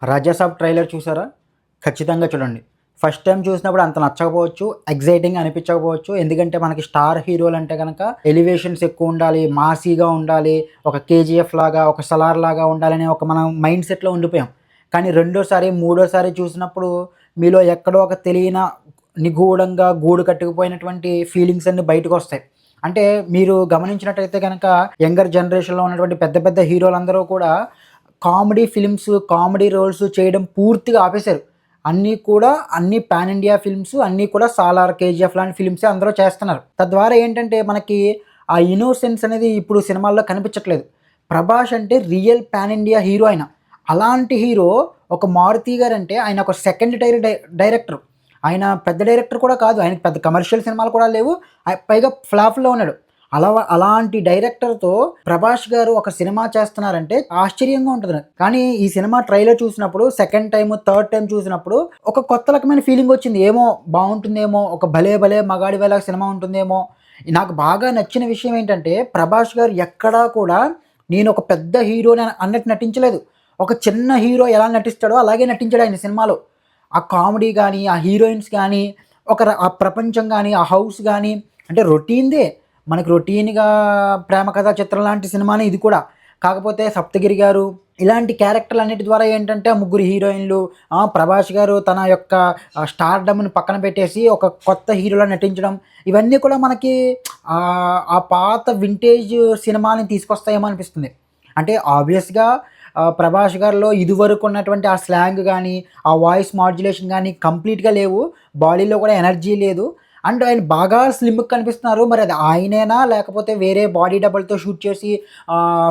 Raja Saab trailer చూసారా? ఖచ్చితంగా చూడండి. ఫస్ట్ టైమ్ చూసినప్పుడు అంత నచ్చకపోవచ్చు, ఎక్సైటింగ్ అనిపించకపోవచ్చు. ఎందుకంటే మనకి స్టార్ హీరోలంటే గనక ఎలివేషన్స్ ఎక్కువుండాలి, మాసీగా ఉండాలి, ఒక 'కేజీఎఫ్' లాగా, ఒక 'సలార్' లాగా ఉండాలనే ఒక మనం మైండ్ సెట్‌లో ఉండిపోయాం. కానీ రెండోసారి, మూడోసారి చూసినప్పుడు మీలో ఎక్కడో ఒక తెలియన నిగూఢంగా గూడు కట్టుకుపోయినటువంటి ఫీలింగ్స్ అన్నీ బయటకొస్తాయి. అంటే మీరు గమనించినట్టయితే గనక యంగర్ జనరేషన్‌లో ఉన్నటువంటి పెద్ద పెద్ద హీరోలందరూ కూడా కామెడీ ఫిల్మ్స్, కామెడీ రోల్స్ చేయడం పూర్తిగా ఆపేశారు. అన్నీ పాన్ ఇండియా ఫిల్మ్స్ అన్నీ కూడా 'సాలార్', 'కేజీఎఫ్' లాంటి ఫిల్మ్సే అందరూ చేస్తున్నారు. తద్వారా ఏంటంటే మనకి ఆ ఇన్నోసెన్స్ అనేది ఇప్పుడు సినిమాల్లో కనిపించట్లేదు. 'ప్రభాస్' అంటే రియల్ పాన్ ఇండియా హీరో ఆయన. అలాంటి హీరో ఒక 'మారుతి' గారంటే ఆయన ఒక సెకండ్ టైర్ డైరెక్టర్. ఆయన పెద్ద డైరెక్టర్ కూడా కాదు. ఆయనకి పెద్ద కమర్షియల్ సినిమాలు కూడా లేవు. పైగా ఫ్లాప్‌లో ఉన్నాడు. అలాంటి డైరెక్టర్‌తో 'ప్రభాస్' గారు ఒక సినిమా చేస్తున్నారంటే ఆశ్చర్యంగా ఉంటది నాకు. కానీ ఈ సినిమా ట్రైలర్ చూసినప్పుడు సెకండ్ టైమ్, థర్డ్ టైమ్ చూసినప్పుడు ఒక కొత్త రకమైన ఫీలింగొచ్చింది. ఏమో బావుంటుందేమో, ఒక భలే భలే మగాడివేలా సినిమా ఉంటుందేమో. నాకు బాగా నచ్చిన విషయం ఏంటంటే 'ప్రభాస్' గారు ఎక్కడా కూడా నేనొక పెద్ద హీరోని అన్నట్టు నటించలేదు. ఒక చిన్న హీరో ఎలా నటిస్తాడో అలాగే నటించాడు ఆయన సినిమాలో. ఆ కామెడీ గానీ, ఆ హీరోయిన్స్ గానీ, ఆ ప్రపంచం గానీ, ఆ హౌస్ గానీ అంటే రొటీన్‌దే. మనకి రొటీన్‌గా ప్రేమ కథా చిత్రం లాంటి సినిమానే ఇది కూడా. కాకపోతే 'సప్తగిరి' గారు ఇలాంటి క్యారెక్టర్‌లన్నిటి ద్వారా ఏంటంటే ఆ ముగ్గురు హీరోయిన్‌లు 'ప్రభాస్' గారు తన యొక్క స్టార్‌డమ్‌ని పక్కన పెట్టేసి ఒక కొత్త హీరోలా నటించడం ఇవన్నీ కూడా మనకి ఆ పాత వింటేజ్ సినిమాని తీసుకొస్తాయేమో అనిపిస్తుంది. అంటే ఆబ్వియస్‌గా 'ప్రభాస్' గారిలో ఇదివరకు ఉన్నటువంటి ఆ స్లాంగ్ గానీ, ఆ వాయిస్ మాడ్యులేషన్ గానీ కంప్లీట్‌గా లేవు. బాడీలో కూడా ఎనర్జీ లేదు. అండ్ ఆయన బాగా స్లిమ్‌గా కనిపిస్తున్నారు. మరి అది ఆయనేనా? లేకపోతే వేరే బాడీ డబుల్‌తో షూట్ చేసి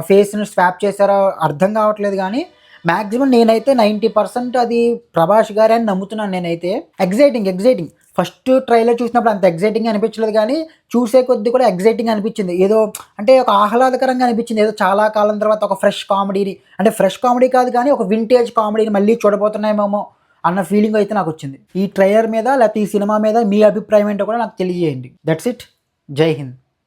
ఫేస్‌ని స్వాప్ చేసారో అర్థం కావట్లేదు గానీ, మాక్సిమం నేనైతే 90% అది 'ప్రభాస్' గారే అని నమ్ముతున్నాను నేనైతే. ఎక్సైటింగ్. ఫస్ట్ ట్రైలర్ చూసినప్పుడు అంత ఎక్సైటింగ్‌గా అనిపించలేదు గానీ, చూసే కొద్దీ కూడా ఎక్సైటింగ్ అనిపించింది. ఏదో అంటే ఒక ఆహ్లాదకరంగా అనిపించింది. ఏదో చాలా కాలం తర్వాత ఒక ఫ్రెష్ కామెడీని అంటే ఫ్రెష్ కామెడీ కాదు కానీ, ఒక వింటేజ్ కామెడీని మళ్ళీ చూడబోతున్నామేమో అన్న ఫీలింగ్ అయితే నాకొచ్చింది. ఈ ట్రైలర్ మీద లేకపోతే ఈ సినిమా మీద మీ అభిప్రాయం ఏంటో కూడా నాకు తెలియజేయండి. That's it. జై హింద్.